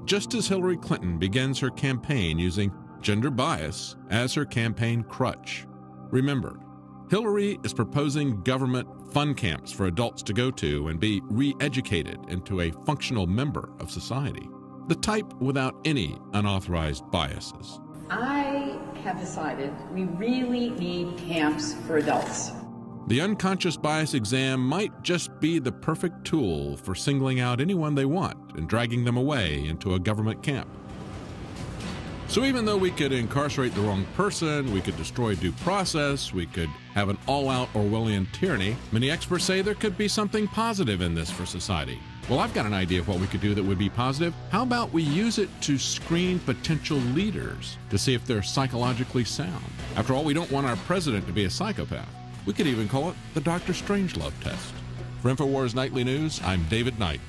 just as Hillary Clinton begins her campaign using gender bias as her campaign crutch. Remember, Hillary is proposing government fun camps for adults to go to and be re-educated into a functional member of society, the type without any unauthorized biases. I have decided we really need camps for adults. The unconscious bias exam might just be the perfect tool for singling out anyone they want and dragging them away into a government camp. So even though we could incarcerate the wrong person, we could destroy due process, we could have an all-out Orwellian tyranny, many experts say there could be something positive in this for society. Well, I've got an idea of what we could do that would be positive. How about we use it to screen potential leaders to see if they're psychologically sound? After all, we don't want our president to be a psychopath. We could even call it the Dr. Strangelove test. For INFOWARS Nightly News, I'm David Knight.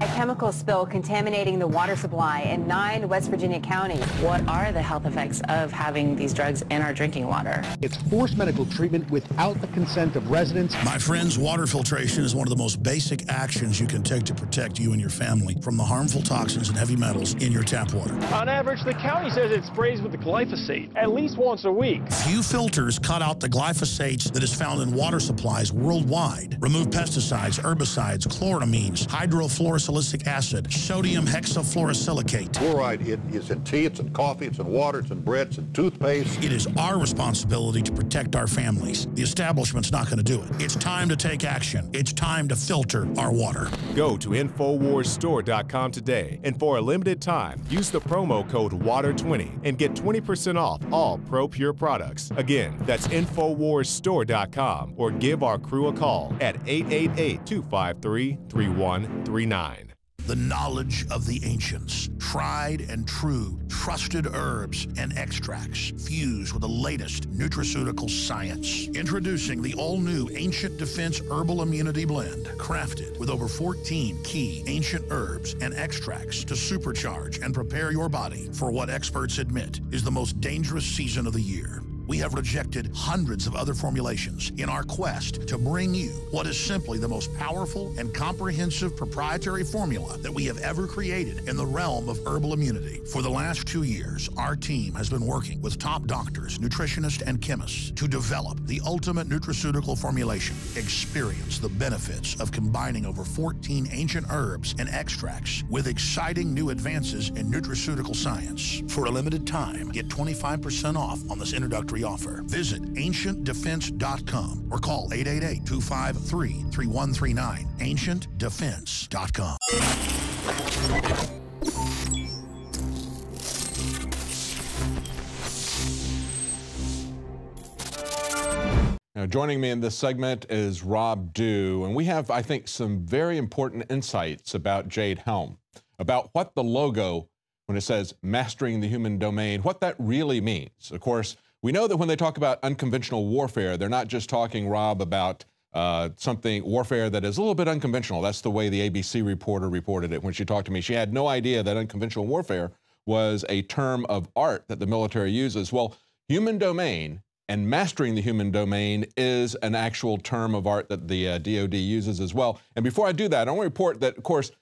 A chemical spill contaminating the water supply in 9 West Virginia counties. What are the health effects of having these drugs in our drinking water? It's forced medical treatment without the consent of residents. My friends, water filtration is one of the most basic actions you can take to protect you and your family from the harmful toxins and heavy metals in your tap water. On average, the county says it sprays with the glyphosate at least once a week. Few filters cut out the glyphosate that is found in water supplies worldwide. Remove pesticides, herbicides, chloramines, hydrofluorosilicic acid, sodium hexafluorosilicate. Fluoride, it is in tea, it's in coffee, it's in water, it's in bread, it's in toothpaste. It is our responsibility to protect our families. The establishment's not going to do it. It's time to take action. It's time to filter our water. Go to InfoWarsStore.com today, and for a limited time, use the promo code WATER20 and get 20% off all ProPure products. Again, that's InfoWarsStore.com, or give our crew a call at 888-253-3139. The knowledge of the ancients, tried and true, trusted herbs and extracts fused with the latest nutraceutical science. Introducing the all-new Ancient Defense Herbal Immunity Blend, crafted with over 14 key ancient herbs and extracts to supercharge and prepare your body for what experts admit is the most dangerous season of the year. We have rejected hundreds of other formulations in our quest to bring you what is simply the most powerful and comprehensive proprietary formula that we have ever created in the realm of herbal immunity. For the last 2 years, our team has been working with top doctors, nutritionists, and chemists to develop the ultimate nutraceutical formulation. Experience the benefits of combining over 14 ancient herbs and extracts with exciting new advances in nutraceutical science. For a limited time, get 25% off on this introductory offer. Visit ancientdefense.com or call 888-253-3139. ancientdefense.com. Now, joining me in this segment is Rob Dew, and we have, I think, some very important insights about Jade Helm, about what the logo, when it says mastering the human domain, what that really means. Of course, we know that when they talk about unconventional warfare, they're not just talking, Rob, about warfare that is a little bit unconventional. That's the way the ABC reporter reported it when she talked to me. She had no idea that unconventional warfare was a term of art that the military uses. Well, human domain and mastering the human domain is an actual term of art that the DoD uses as well. And before I do that, I want to report that, of course,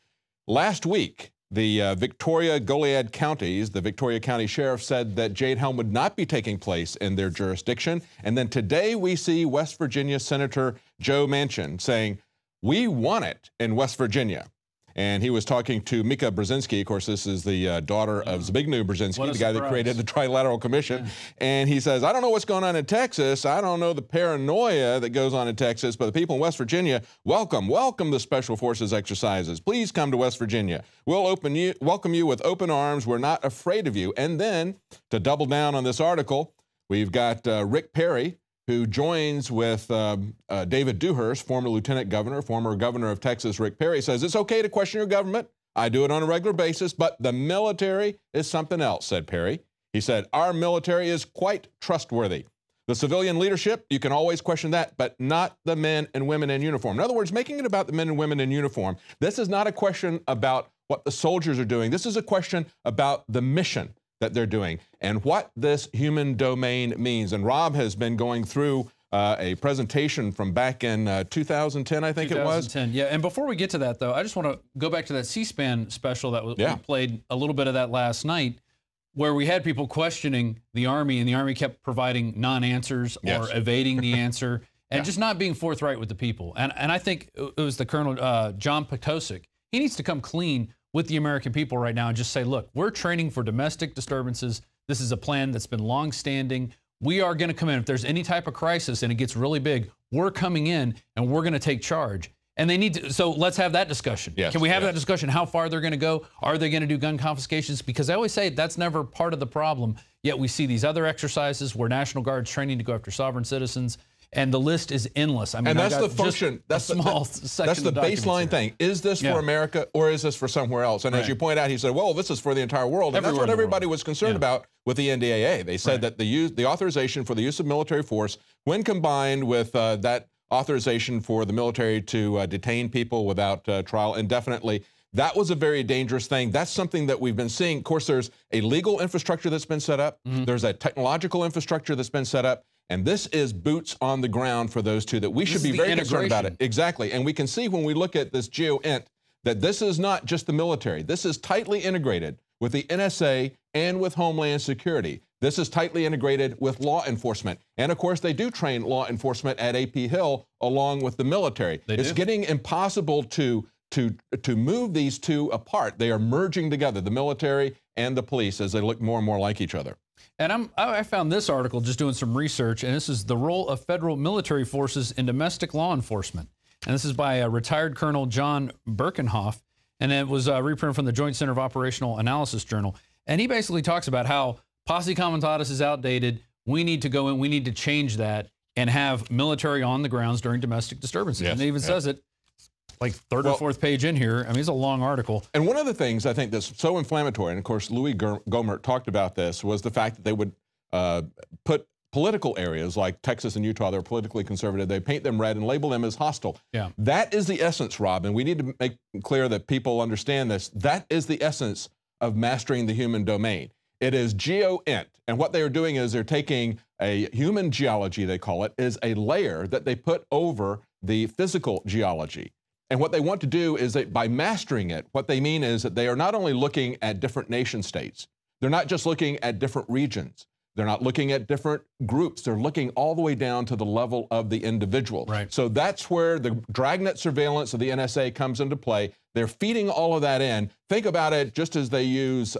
last week, the Victoria-Goliad counties, the Victoria County Sheriff said that Jade Helm would not be taking place in their jurisdiction. And then today we see West Virginia Senator Joe Manchin saying, we want it in West Virginia. And he was talking to Mika Brzezinski. Of course, this is the daughter of Zbigniew Brzezinski, the guy that created the Trilateral Commission. Yeah. And he says, I don't know what's going on in Texas. I don't know the paranoia that goes on in Texas, but the people in West Virginia, welcome the Special Forces exercises. Please come to West Virginia. We'll welcome you with open arms. We're not afraid of you. And then, to double down on this article, we've got Rick Perry, who joins with David Dewhurst, former lieutenant governor, former governor of Texas. Rick Perry says, it's okay to question your government. I do it on a regular basis, but the military is something else, said Perry. He said, our military is quite trustworthy. The civilian leadership, you can always question that, but not the men and women in uniform. In other words, making it about the men and women in uniform. This is not a question about what the soldiers are doing. This is a question about the mission. that they're doing and what this human domain means. And Rob has been going through a presentation from back in 2010, I think it was. 2010, yeah. And before we get to that, though, I just want to go back to that C-SPAN special that we played a little bit of that last night, where we had people questioning the Army, and the Army kept providing non-answers or evading the answer and just not being forthright with the people. And I think it was the Colonel John Potosik. He needs to come clean with the American people right now and just say, look, we're training for domestic disturbances. This is a plan that's been long-standing. We are going to come in. If there's any type of crisis and it gets really big, we're coming in and we're going to take charge. And they need to, so let's have that discussion. Yes, can we have that discussion? How far they're going to go? Are they going to do gun confiscations? Because I always say that's never part of the problem. Yet we see these other exercises where National Guard's training to go after sovereign citizens, and the list is endless. I mean, and that's the function. That's the baseline thing. Is this for America or is this for somewhere else? And as you point out, he said, well, this is for the entire world. And that's what everybody was concerned about with the NDAA. They said that the authorization for the use of military force, when combined with that authorization for the military to detain people without trial indefinitely, that was a very dangerous thing. That's something that we've been seeing. Of course, there's a legal infrastructure that's been set up. There's a technological infrastructure that's been set up. And this is boots on the ground for those two that we should be very concerned about it. Exactly. And we can see when we look at this GEOINT that this is not just the military. This is tightly integrated with the NSA and with Homeland Security. This is tightly integrated with law enforcement. And of course, they do train law enforcement at AP Hill along with the military. It's getting impossible to move these two apart. They are merging together, the military and the police, as they look more and more like each other. And I found this article just doing some research, and this is the role of federal military forces in domestic law enforcement. And this is by retired Colonel John Birkenhoff, and it was reprinted from the Joint Center of Operational Analysis Journal. And he basically talks about how Posse Comitatus is outdated. We need to go in, we need to change that and have military on the grounds during domestic disturbances. And it even says it like third or fourth page in here. I mean, it's a long article. And one of the things I think that's so inflammatory, and of course Louis Gohmert talked about this, was the fact that they would put political areas like Texas and Utah, they're politically conservative, they paint them red and label them as hostile. That is the essence, Rob, and we need to make clear that people understand this. That is the essence of mastering the human domain. It is GEOINT, and what they are doing is they're taking a human geology, they call it, is a layer that they put over the physical geology. And what they want to do is that by mastering it, what they mean is that they are not only looking at different nation states, they're not just looking at different regions, they're not looking at different groups, they're looking all the way down to the level of the individual. So that's where the dragnet surveillance of the NSA comes into play. They're feeding all of that in. Think about it just as they use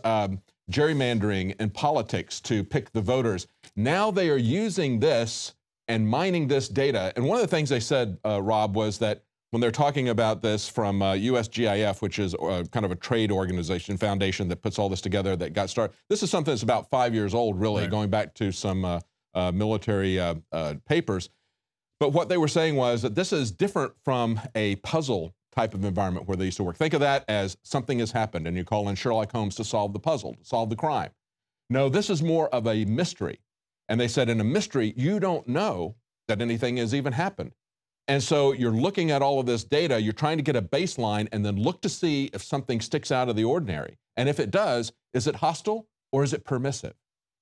gerrymandering in politics to pick the voters. Now they are using this and mining this data. And one of the things they said, Rob, was that when they're talking about this from USGIF, which is kind of a trade organization, foundation that puts all this together that got started. This is something that's about 5 years old, really, going back to some military papers. But what they were saying was that this is different from a puzzle type of environment where they used to work. Think of that as something has happened and you call in Sherlock Holmes to solve the puzzle, to solve the crime. No, this is more of a mystery. And they said in a mystery, you don't know that anything has even happened. And so you're looking at all of this data, you're trying to get a baseline and then look to see if something sticks out of the ordinary. And if it does, is it hostile or is it permissive?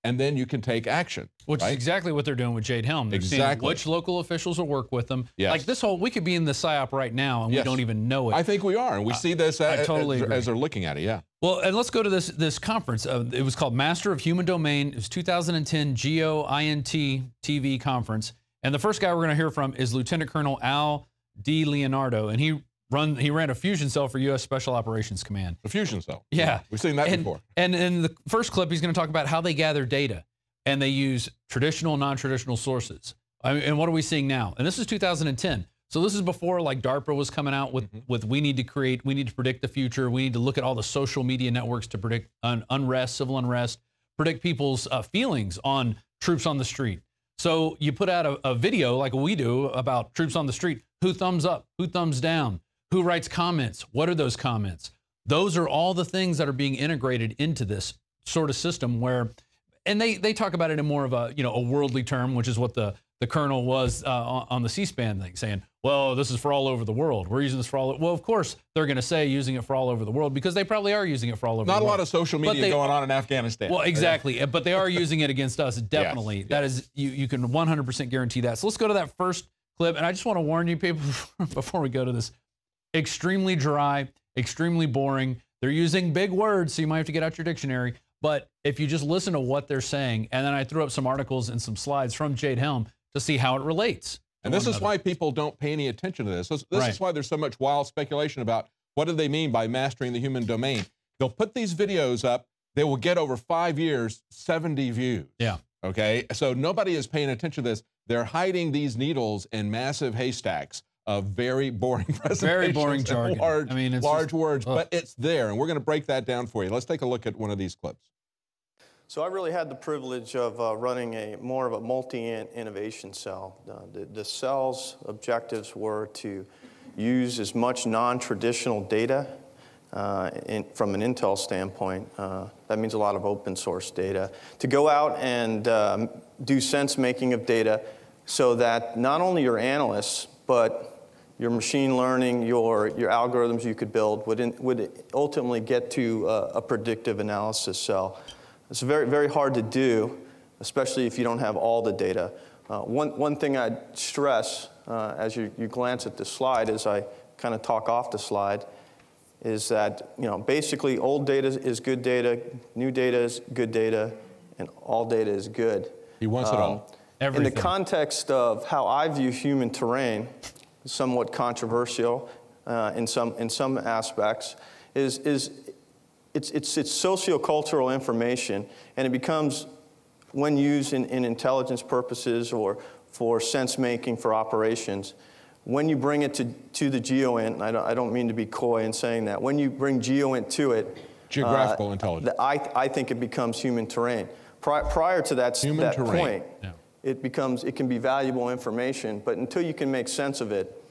And then you can take action. Which is exactly what they're doing with Jade Helm. They're seeing which local officials will work with them. Like this whole, we could be in the PSYOP right now and we don't even know it. I think we are, and we see this as they're looking at it, Well, and let's go to this conference. It was called Master of Human Domain. It was 2010 GEOINT TV conference. And the first guy we're going to hear from is Lieutenant Colonel Al D. Leonardo, and he ran a fusion cell for U.S. Special Operations Command. A fusion cell? Yeah. We've seen that before. And in the first clip, he's going to talk about how they gather data, and they use traditional and non-traditional sources. And what are we seeing now? And this is 2010. So this is before like DARPA was coming out with we need to predict the future. We need to look at all the social media networks to predict unrest, civil unrest, predict people's feelings on troops on the street. So you put out a video like we do about troops on the street. Who thumbs up? Who thumbs down? Who writes comments? What are those comments? Those are all the things that are being integrated into this sort of system where and they talk about it in more of a, a worldly term, which is what the colonel was on the C-SPAN thing, saying, well, this is for all over the world. We're using this for all. Well, of course, they're going to say using it for all over the world because they probably are using it for all over the world. Not a lot of social media going on in Afghanistan. Well, exactly. But they are using it against us, definitely. Yes, that is, you can 100% guarantee that. So let's go to that first clip. And I just want to warn you people before we go to this. Extremely dry, extremely boring. They're using big words, so you might have to get out your dictionary. But if you just listen to what they're saying, and then I threw up some articles and some slides from Jade Helm to see how it relates. And this is why people don't pay any attention to this. This is why there's so much wild speculation about what do they mean by mastering the human domain. They'll put these videos up. They will get over 5 years, 70 views. Yeah. Okay. So nobody is paying attention to this. They're hiding these needles in massive haystacks of very boring presentations. Very boring jargon. Large words, but it's there. And we're going to break that down for you. Let's take a look at one of these clips. So I really had the privilege of running more of a multi-innovation cell. The cell's objectives were to use as much non-traditional data from an Intel standpoint. That means a lot of open source data. To go out and do sense making of data so that not only your analysts, but your machine learning, your algorithms you could build would ultimately get to a predictive analysis cell. It's very, very hard to do, especially if you don't have all the data. One thing I'd stress as you glance at the slide as I kind of talk off the slide is that, basically old data is good data, new data is good data, and all data is good. He wants it all. Everything. In the context of how I view human terrain, somewhat controversial in some aspects, it's sociocultural information, and it becomes, when used in intelligence purposes or for sense making for operations, when you bring it to the GeoInt, and I don't mean to be coy in saying that, when you bring GeoInt to it, geographical intelligence, I think it becomes human terrain. Prior to that point, it can be valuable information, but until you can make sense of it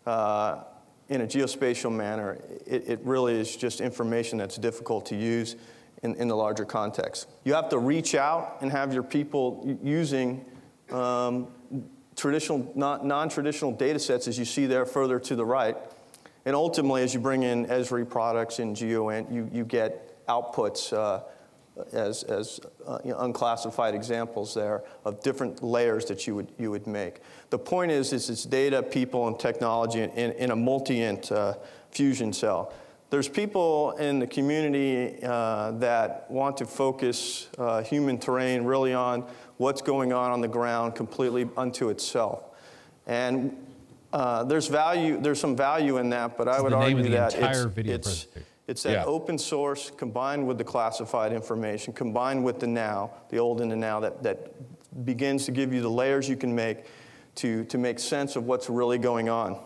in a geospatial manner, it really is just information that's difficult to use in the larger context. You have to reach out and have your people using non-traditional data sets, as you see there further to the right. And ultimately, as you bring in Esri products in GeoInt, you get outputs as unclassified examples there of different layers that you would make. The point is it's data, people, and technology in a multi-int fusion cell. There's people in the community that want to focus human terrain really on what's going on the ground completely unto itself. And there's some value in that, but I would argue that it's that open source combined with the classified information, combined with the now, the old and the now, that begins to give you the layers you can make to make sense of what's really going on.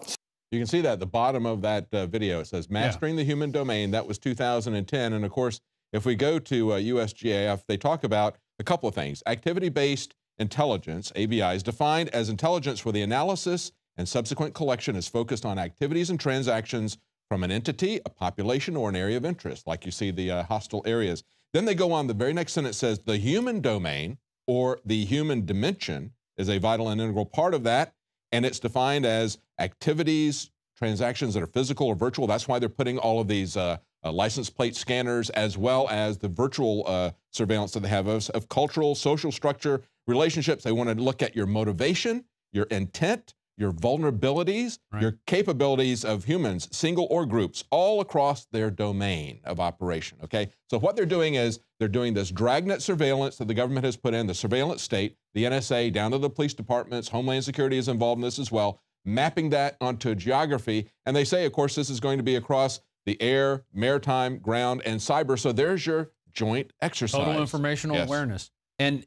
You can see that at the bottom of that video. It says, Mastering the Human Domain. That was 2010. And of course, if we go to USGAF, they talk about a couple of things. Activity-based intelligence, ABI, is defined as intelligence where the analysis and subsequent collection is focused on activities and transactions from an entity, a population, or an area of interest, like you see the hostile areas. Then they go on, the very next sentence says, the human domain, or the human dimension, is a vital and integral part of that, and it's defined as activities, transactions that are physical or virtual. That's why they're putting all of these license plate scanners, as well as the virtual surveillance that they have of cultural, social structure, relationships. They want to look at your motivation, your intent, your vulnerabilities, your capabilities of humans, single or groups, all across their domain of operation, okay? So what they're doing is they're doing this dragnet surveillance that the government has put in, the surveillance state, the NSA, down to the police departments, Homeland Security is involved in this as well, mapping that onto a geography. And they say, of course, this is going to be across the air, maritime, ground, and cyber. So there's your joint exercise. Total informational awareness. And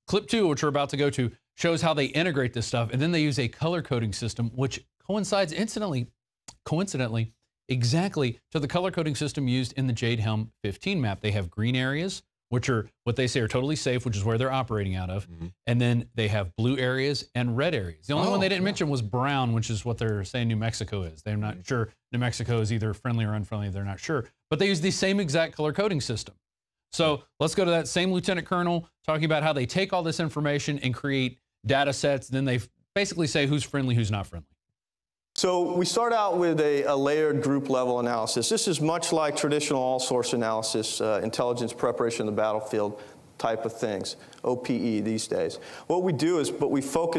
clip 2, which we're about to go to, shows how they integrate this stuff, and then they use a color coding system, which coincides coincidentally, exactly to the color coding system used in the Jade Helm 15 map. They have green areas, which are what they say are totally safe, which is where they're operating out of, and then they have blue areas and red areas. The only one they didn't mention was brown, which is what they're saying New Mexico is. They're not sure New Mexico is either friendly or unfriendly. They're not sure, but they use the same exact color coding system. So let's go to that same lieutenant colonel talking about how they take all this information and create data sets. Then they basically say who's friendly, who's not friendly. So we start out with a layered group level analysis. This is much like traditional all source analysis, intelligence preparation of the battlefield type of things, OPE these days. What we do is, we focus